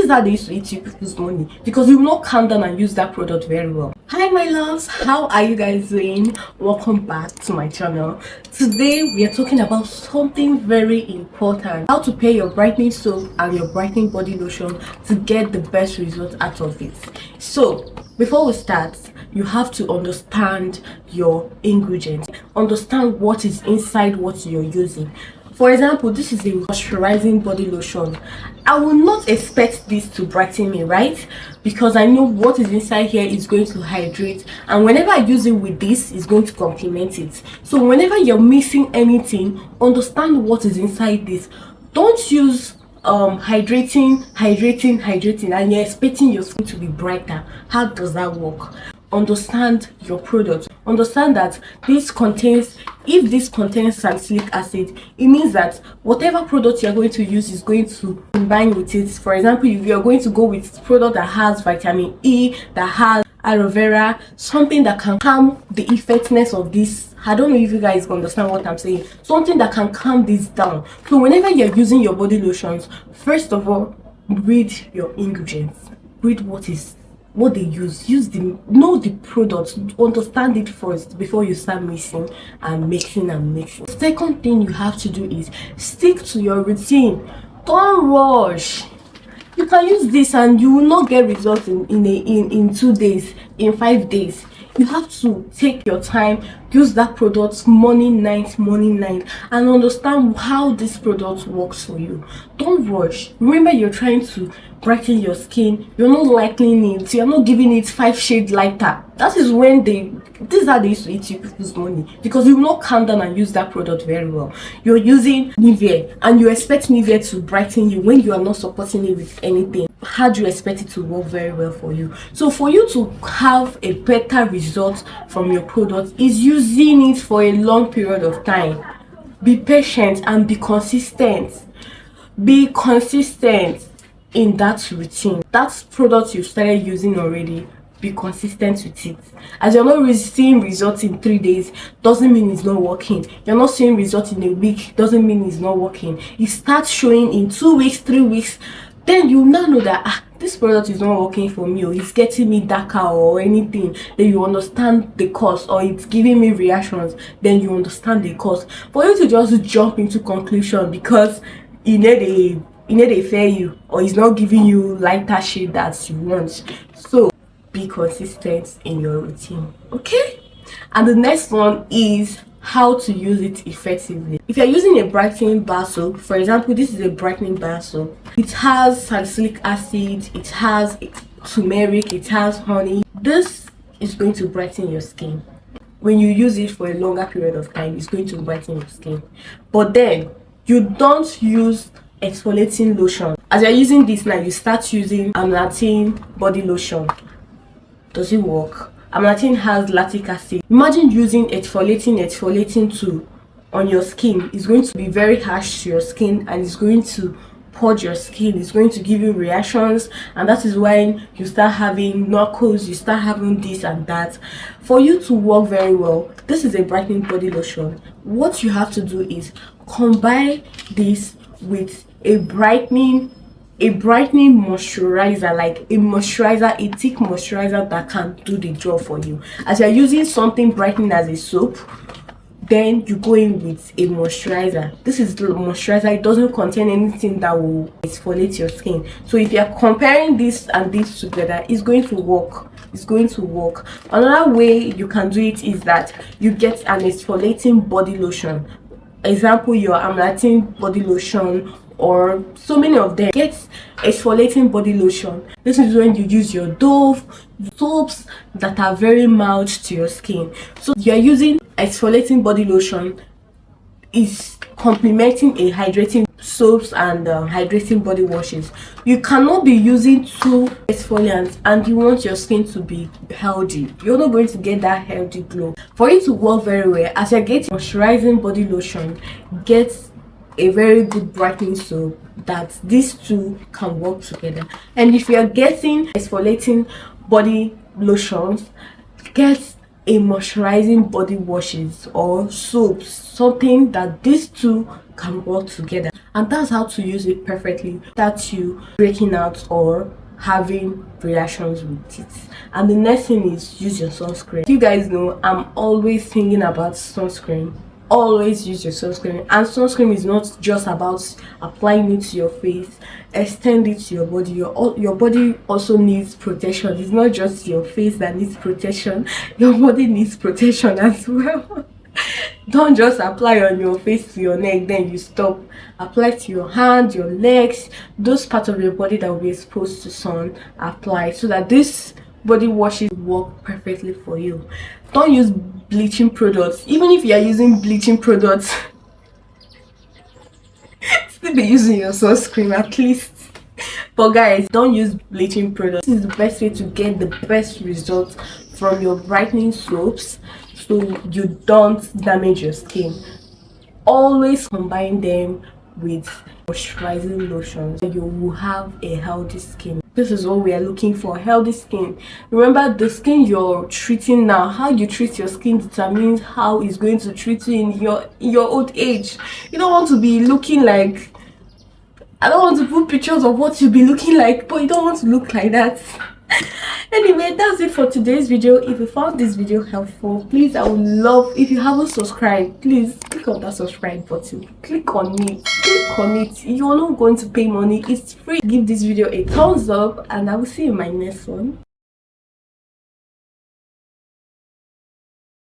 is how they used to eat you people's money, because you will not calm down and use that product very well. Hi my loves, how are you guys doing? Welcome back to my channel. Today we are talking about something very important: how to pair your brightening soap and your brightening body lotion to get the best result out of it. So before we start, you have to understand your ingredients, understand what is inside what you're using. For example, this is a moisturizing body lotion. I will not expect this to brighten me, right? Because I know what is inside here is going to hydrate, and whenever I use it with this, it's going to complement it. So whenever you're missing anything, understand what is inside this. Don't use hydrating and you're expecting your skin to be brighter. How does that work? Understand your product. Understand that this contains, if this contains salicylic acid, it means that whatever product you're going to use is going to combine with it. For example, if you're going to go with product that has vitamin E, that has aloe vera, something that can calm the effectiveness of this. I don't know if you guys understand what I'm saying. Something that can calm this down. So whenever you're using your body lotions, first of all, read your ingredients. Read what they use know the product, understand it first before you start mixing. The second thing you have to do is stick to your routine. Don't rush. You can use this and you will not get results in 2 days, in 5 days. You have to take your time, use that product morning, night, and understand how this product works for you. Don't rush. Remember, you're trying to brighten your skin. You're not lightening it. You're not giving it 5 shades lighter. That is when this is how they used to eat you people's money, because you will not calm down and use that product very well. You're using Nivea and you expect Nivea to brighten you when you are not supporting it with anything. How do you expect it to work very well for you? So for you to have a better result from your product is using it for a long period of time. Be patient and be consistent. Be consistent in that routine. That product you started using already, be consistent with it. As you're not seeing results in 3 days, doesn't mean it's not working. You're not seeing results in a week, doesn't mean it's not working. It starts showing in 2 weeks, 3 weeks. Then you now know that this product is not working for me, or it's getting me darker or anything. Then you understand the cause, or it's giving me reactions. Then you understand the cause. For you to just jump into conclusion because you need a fair you, or it's not giving you lighter shade that you want. So be consistent in your routine, okay? And the next one is how to use it effectively. If you're using a brightening bar soap, for example, this is a brightening bar soap. It has salicylic acid, it has turmeric, it has honey. This is going to brighten your skin. When you use it for a longer period of time, it's going to brighten your skin. But then you don't use exfoliating lotion. As you're using this now, you start using amlactin body lotion. Does it work? Amlactin has lactic acid. Imagine using exfoliating tool on your skin. It's going to be very harsh to your skin, and it's going to purge your skin. It's going to give you reactions, and that is why you start having knuckles, you start having this and that. For you to work very well, this is a brightening body lotion. What you have to do is combine this with a brightening moisturizer, like a thick moisturizer that can do the job for you. As you're using something brightening as a soap, then you go in with a moisturizer. This is the moisturizer. It doesn't contain anything that will exfoliate your skin. So if you're comparing this and this together, it's going to work. It's going to work. Another way you can do it is that you get an exfoliating body lotion. Example, your amlactin body lotion, or so many of them. Get exfoliating body lotion. This is when you use your Dove soaps that are very mild to your skin. So you're using exfoliating body lotion is complementing a hydrating soaps and hydrating body washes. You cannot be using 2 exfoliants and you want your skin to be healthy. You're not going to get that healthy glow. For it to work very well, as you're getting moisturizing body lotion, get a very good brightening soap that these two can work together. And if you're getting exfoliating body lotions, get a moisturizing body washes or soaps, something that these two can work together. and that's how to use it perfectly without you breaking out or having reactions with it. And the next thing is use your sunscreen. You guys know I'm always thinking about sunscreen. Always use your sunscreen, and sunscreen is not just about applying it to your face. Extend it to your body. Your body also needs protection. It's not just your face that needs protection, your body needs protection as well. Don't just apply on your face to your neck then you stop. Apply to your hand, your legs, those parts of your body that will be exposed to sun. Apply so that this body washes work perfectly for you. Don't use bleaching products. Even if you are using bleaching products, still be using your sunscreen at least. But guys, don't use bleaching products. This is the best way to get the best results from your brightening soaps, so you don't damage your skin. Always combine them with moisturizing lotions. You will have a healthy skin. This is what we are looking for, healthy skin. Remember, the skin you're treating now, how you treat your skin determines how it's going to treat you in your old age. You don't want to be looking like, I don't want to put pictures of what you'll be looking like, but you don't want to look like that. Anyway, that's it for today's video. If you found this video helpful, please, I would love, if you haven't subscribed, please click on that subscribe button. Click on it. You're not going to pay money. It's free. Give this video a thumbs up, and I will see you in my next one.